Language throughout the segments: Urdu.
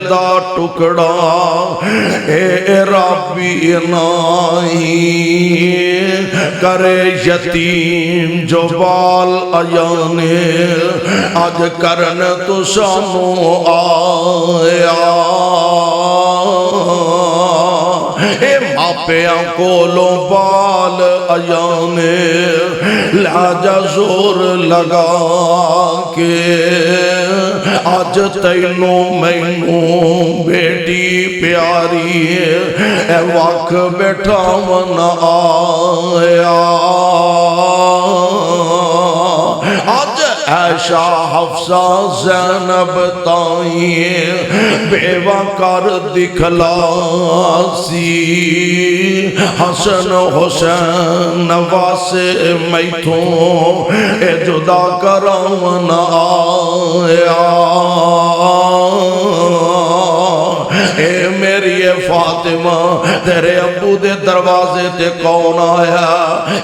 دا ٹکڑا اے ربی نہیں کرے یتیم جو بال ایانے آج کرن تو سانو آیا اے ماپیاں کولوں بال ایانے لاجا زور لگا کے آج تینوں مینوں بیٹی پیاری اے وقت بیٹھا من آیا آج عائشہ حفصہ زینب تائیں بیوہ کر دکھلا سی حسن حسین نواسے میتھوں اے جدا کرامن آیا اے میری فاطمہ تیرے ابو دے دروازے تے کون آیا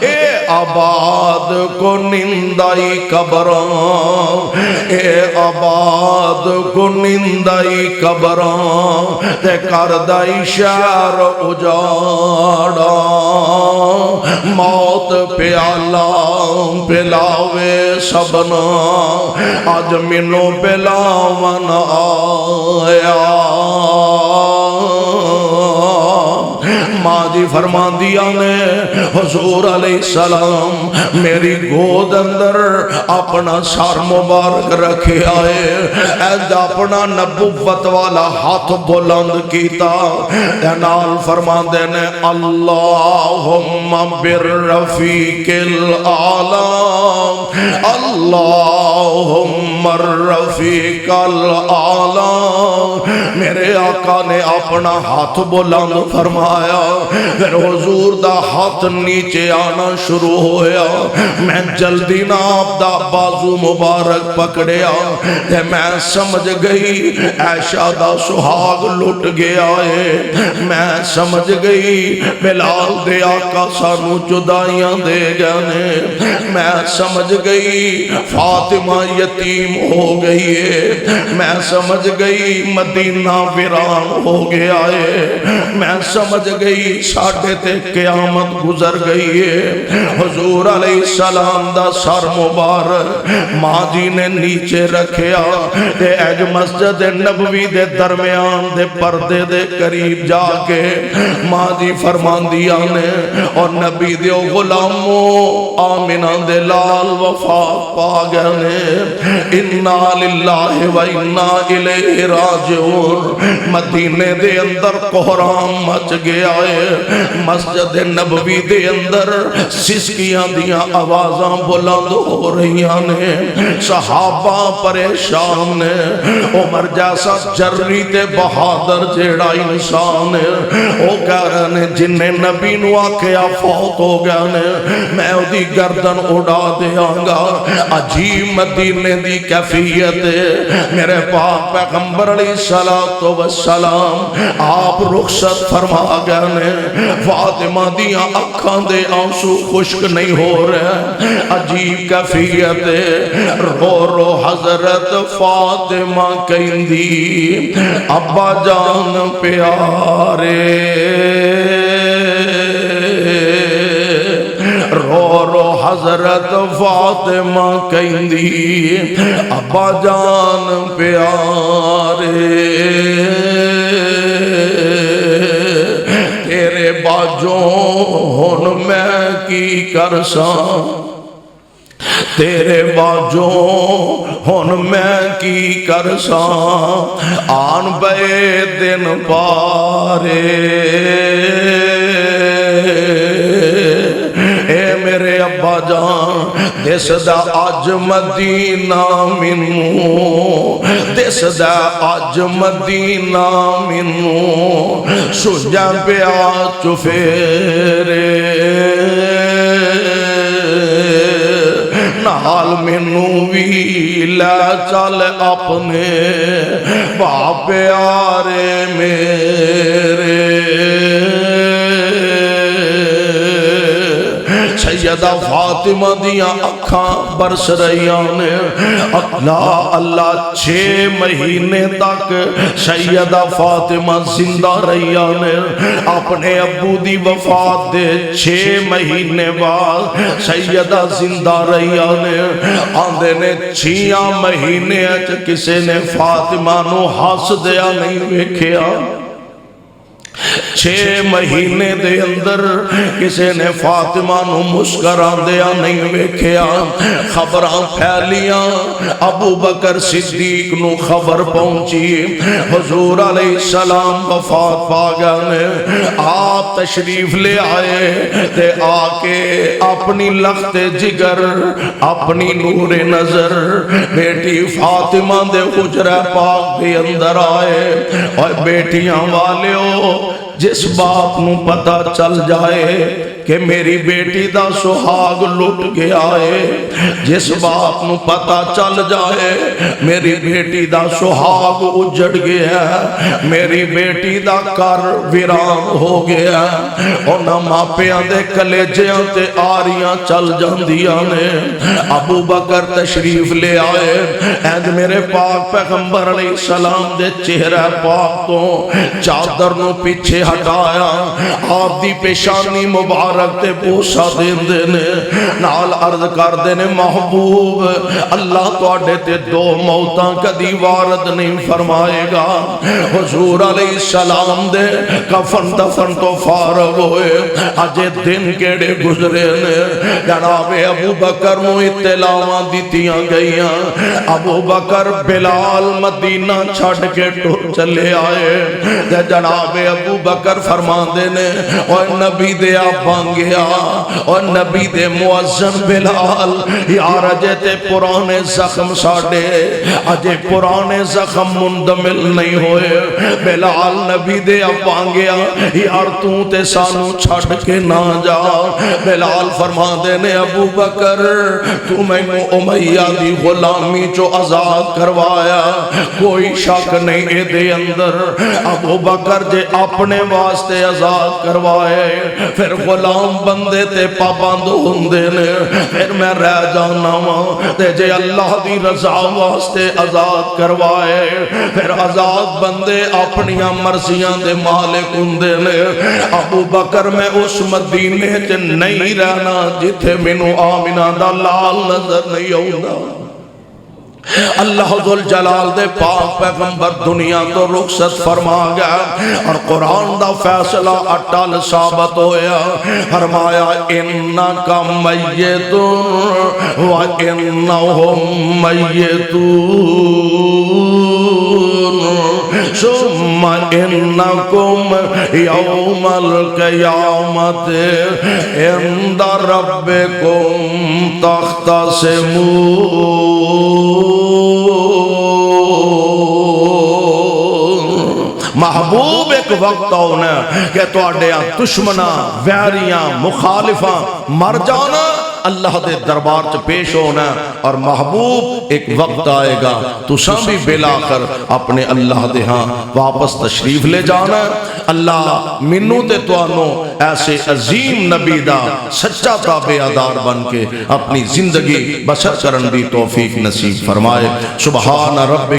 اے آباد کو نندائی قبران اے آباد کو نندائی قبران تے کردائی شہر اجاڑا موت پیالہ پلاوے سبنا آج منو پلاون آیا ماں جی فرمان دیا نے حضور علیہ السلام میری گود اندر اپنا سر مبارک رکھے آئے ایج اپنا نبوت والا ہاتھ بلند کیتا نال فرمان دینے اللہم بالرفیق الاعلی اللہم الرفیق الاعلی میرے آقا نے اپنا ہاتھ بلند فرمایا پھر حضور دا ہاتھ نیچے آنا شروع ہویا میں جلدی نہ آپ دا بازو مبارک پکڑیا تے میں سمجھ گئی عائشہ دا سہاگ لٹ گیا ہے میں سمجھ گئی بلال دے آقا سانو جدائیاں دے گانے میں سمجھ گئی فاطمہ یتیم ہو گئی ہے میں سمجھ گئی مدینہ ویران ہو گیا ہے میں سمجھ گئی ساڑھے تے قیامت گزر گئی ہے حضور علیہ السلام دا سر مبارک ماں جی نے نیچے رکھیا تے ایج مسجد نبوی دے درمیان دے پردے دے قریب جا کے ماں جی فرمان دیا نے اور نبی دے غلاموں آمنہ دے لال وفات پا گئے انا للہ و انا الیہ راجعون مدینے دے اندر کوہرام مچ گیا ہے مسجد نبوی دے اندر سسکیاں دیاں آوازاں بلند ہو رہی نے صحابہ پریشان نے عمر جیسا جری تے بہادر جیڑا انسان ہے او کہہ رہے نے جن نے نبی نو آکھیا فوت ہو گیا نے میں دی گردن اڑا دیاں گا عجیب مدینے دی کیفیت میرے پاک پیغمبر علیہ السلام آپ رخصت فرما گئے نے فاطمہ دیاں اکھاں دے آنسو خشک نہیں ہو رہے عجیب کیفیت رو رو حضرت فاطمہ کہندی ابا جان پیارے رو رو حضرت فاطمہ کہندی ابا جان پیارے تیرے باجوں ہن میں کی کرساں تیرے باجوں ہن میں کی کرساں آن بے دن پارے اے میرے ابا جان دس دا آج مدینہ منوں دس دا آج مدینہ منوں سجا پیا چفیرے نال مینوں وی لے چل اپنے باپ پیارے میرے سیدہ فاطمہ دیاں اکھاں برس رہیاں نے اللہ 6 مہینے تک سیدہ فاطمہ زندہ رہیاں نے اپنے ابو دی وفات دے 6 مہینے بعد سیدہ زندہ رہیاں نے آندے نے 6 مہینے کسے نے فاطمہ نو ہس دیا نہیں ویکھیا 6 مہینے دے اندر کسے نے فاطمہ نو مسکران دیا نہیں ویکھیا خبراں پھیلیاں ابو بکر صدیق نو خبر پہنچی حضور علیہ السلام وفات پا گئے آپ تشریف لے آئے تے آکے اپنی لخت جگر اپنی نور نظر بیٹی فاطمہ دے حجرہ پاک دے اندر آئے اور بیٹیاں والیوں جس باپ نو پتہ چل جائے کہ میری بیٹی دا سہاگ لٹ گیا ہے جس باپ نو پتہ چل جائے میری بیٹی دا سہاگ اجڑ گیا ہے میری بیٹی دا کر ویران ہو گیا ہے انہاں ماپیاں دے کلیجیاں تے آریاں چل جاندیاں نے ابو بکر تشریف لے آئے اے میرے پاک پیغمبر علیہ السلام دے چہرہ پاک تو چادر نو پیچھے ہٹایا آپ دی پیشانی مبارک تے بوسا دین دینے نال عرض کر دینے محبوب اللہ توڑے تے 2 موتاں کدی وارد نہیں فرمائے گا حضور علیہ السلام دے کفن دفن تو فارغ ہوئے اجے دن کیڑے گزرے نے جناب ابو بکر نو اطلاعاں دیتیاں گئیاں ابو بکر بلال مدینہ چھڑ کے ٹر چلے آئے جناب ابو بکر فرما دینے اور نبی دے آپ گیا اور نبی دے معظم بلال یار اجے تے پرانے زخم ساڑے اجے پرانے زخم مندمل نہیں ہوئے بلال نبی دے اب گیا یار تو تے سانو چھڑ کے نہ جا بلال فرما دینے ابو بکر تو میں امیہ دی غلامی جو آزاد کروایا کوئی شک نہیں اے دے اندر ابو بکر جے اپنے واسطے آزاد کروائے پھر غلام بندے تے پابند ہوندے نے پھر میں رہ جانا ہوں تے جے اللہ دی رضا واسطے آزاد کروائے پھر آزاد بندے اپنیاں مرضیاں دے مالک ہوندے نے ابو بکر میں اس مدینے چ نہیں رہنا جتھے مینوں آمنہ دا لال نظر نہیں ہوندا اللہ ذل جلال دے پاک پیغمبر دنیا تو رخصت فرما گیا اور قرآن دا فیصلہ اٹل ثابت ہویا فرمایا انکا میتون و انہم میتون ثم انکم یوم القیامت عند ربکم تختصمون محبوب ایک وقت ہونا کہ تو اڈیاں دشمناں ویریاں مخالفاں مر جانا اللہ دے دربار چ پیش ہونا اور محبوب ایک وقت آئے گا تو ساں بھی بلاخر اپنے اللہ دے ہاں واپس تشریف لے جانا اللہ منو تے توانو ایسے عظیم نبی دا سچا تابعدار بن کے اپنی زندگی بسر کرن دی توفیق نصیب فرمائے سبحان رب